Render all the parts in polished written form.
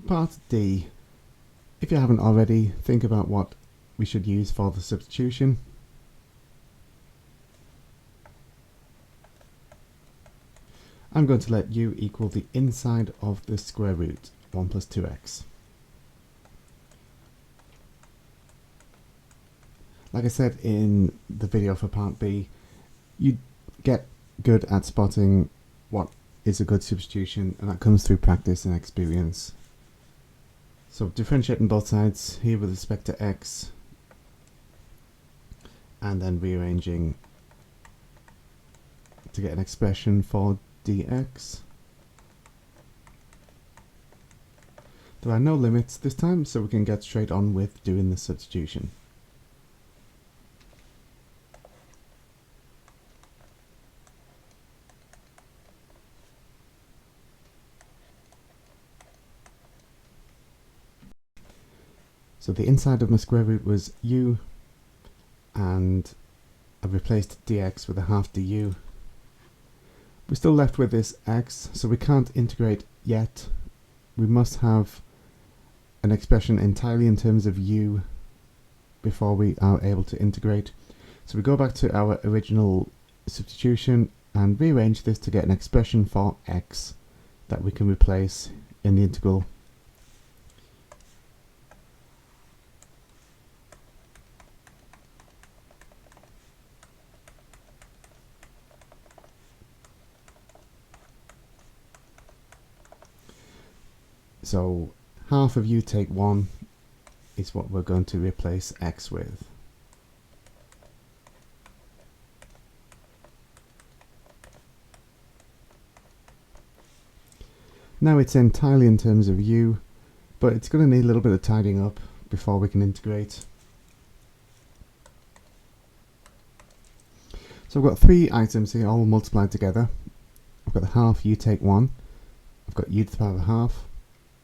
Part D. If you haven't already, think about what we should use for the substitution. I'm going to let u equal the inside of the square root, 1 plus 2x. Like I said in the video for part B, you get good at spotting what is a good substitution, and that comes through practice and experience. So differentiating both sides here with respect to x, and then rearranging to get an expression for dx. There are no limits this time, so we can get straight on with doing the substitution. So the inside of my square root was u, and I've replaced dx with a half du. We're still left with this x, so we can't integrate yet. We must have an expression entirely in terms of u before we are able to integrate. So we go back to our original substitution and rearrange this to get an expression for x that we can replace in the integral. So half of u take 1 is what we're going to replace x with. Now it's entirely in terms of u, but it's going to need a little bit of tidying up before we can integrate. So I've got 3 items here all multiplied together. I've got the half u take 1, I've got u to the power of a half,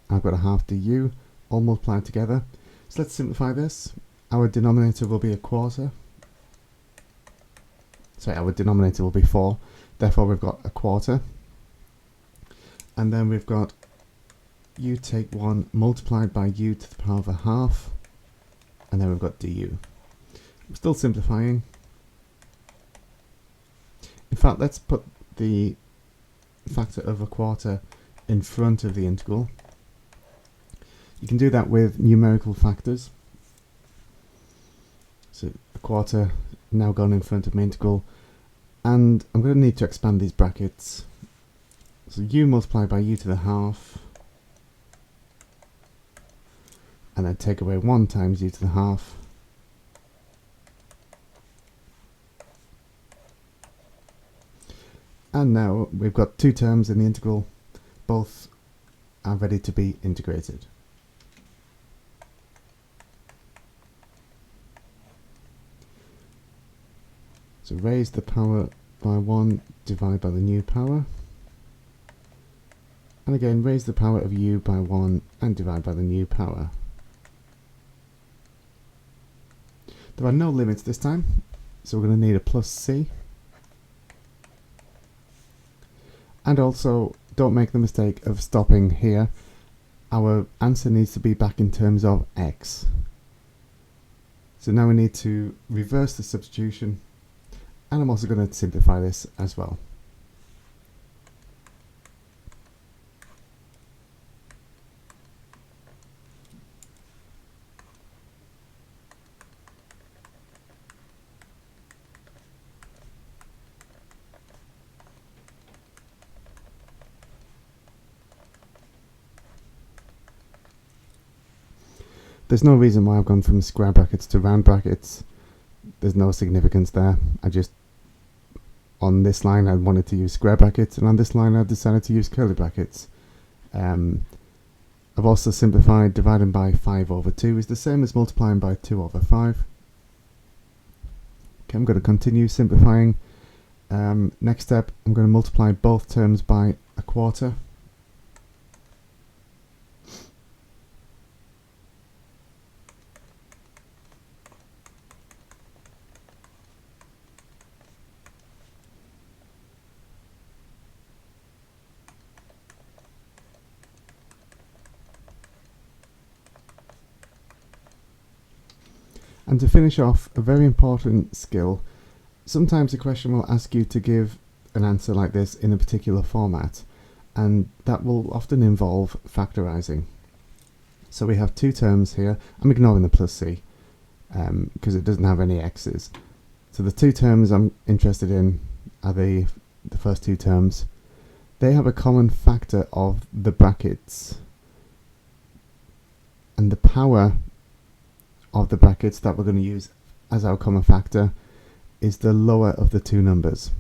I've got a half du, all multiplied together. So let's simplify this. Our denominator will be a quarter. Sorry, our denominator will be 4. Therefore we've got a quarter. And then we've got u take 1 multiplied by u to the power of a half. And then we've got du. I'm still simplifying. In fact, let's put the factor of a quarter in front of the integral. You can do that with numerical factors. So a quarter now gone in front of my integral, and I'm going to need to expand these brackets. So u multiplied by u to the half, and then take away 1 times u to the half. And now we've got 2 terms in the integral, both are ready to be integrated. So raise the power by 1, divide by the new power. And again, raise the power of u by 1 and divide by the new power. There are no limits this time, so we're going to need a plus c. And also, don't make the mistake of stopping here. Our answer needs to be back in terms of x. So now we need to reverse the substitution, and I'm also going to simplify this as well. There's no reason why I've gone from square brackets to round brackets. There's no significance there. On this line I wanted to use square brackets, and on this line I decided to use curly brackets. I've also simplified. Dividing by 5 over 2 is the same as multiplying by 2 over 5. Okay, I'm going to continue simplifying. Next step, I'm going to multiply both terms by a quarter. And to finish off, a very important skill. Sometimes the question will ask you to give an answer like this in a particular format, and that will often involve factorizing. So we have two terms here. I'm ignoring the plus c because it doesn't have any x's. So the two terms I'm interested in are the first two terms. They have a common factor of the brackets, and the power of the brackets that we're going to use as our common factor is the lower of the two numbers.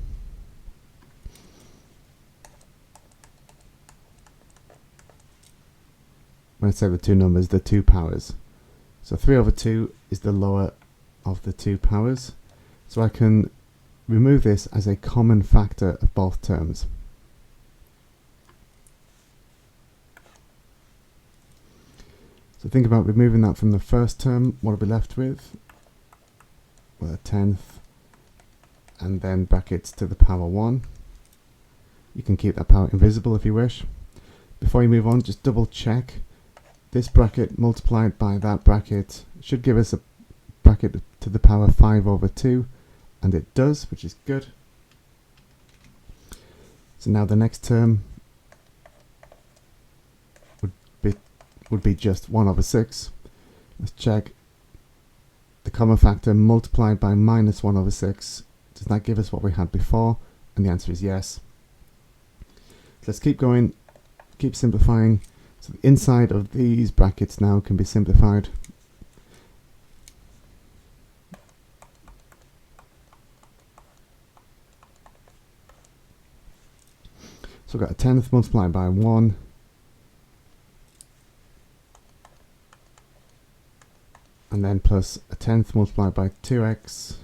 When I say the two numbers, the two powers. So 3 over 2 is the lower of the two powers. So I can remove this as a common factor of both terms. So think about removing that from the first term. What are we left with? Well, a tenth, and then brackets to the power 1. You can keep that power invisible if you wish. Before you move on, just double check. This bracket multiplied by that bracket should give us a bracket to the power 5 over 2, and it does, which is good. So now the next term would be just 1 over 6. Let's check. The common factor multiplied by minus 1 over 6. Does that give us what we had before? And the answer is yes. So let's keep going, keep simplifying. So the inside of these brackets now can be simplified. So we've got a tenth multiplied by 1. And then plus a tenth multiplied by 2x.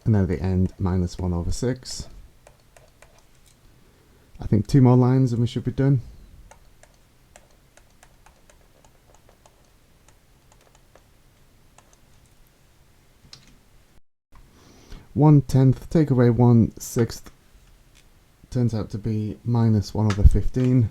And then at the end, minus 1 over 6. I think 2 more lines and we should be done. One tenth, take away 1/6, turns out to be minus 1 over 15.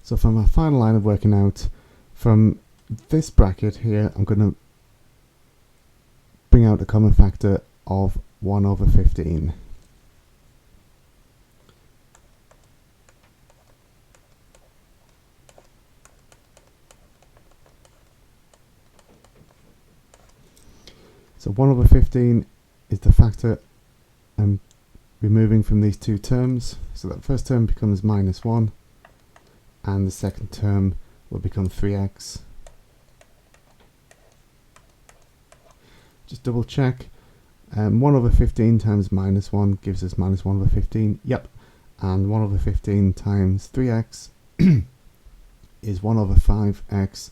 So for my final line of working out, from this bracket here, I'm going to bring out a common factor of 1 over 15. So 1 over 15 is the factor I'm removing from these two terms. So that first term becomes minus 1. And the second term will become 3x. Just double check. 1 over 15 times minus 1 gives us minus 1 over 15. Yep. And 1 over 15 times 3x is 1 over 5x.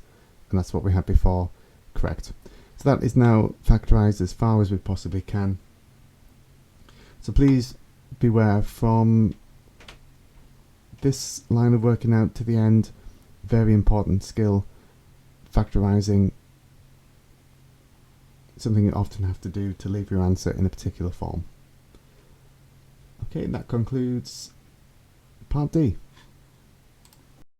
And that's what we had before. Correct. So that is now factorized as far as we possibly can. So please beware from this line of working out to the end. Very important skill. Factorizing. Something you often have to do to leave your answer in a particular form. Okay, that concludes part D.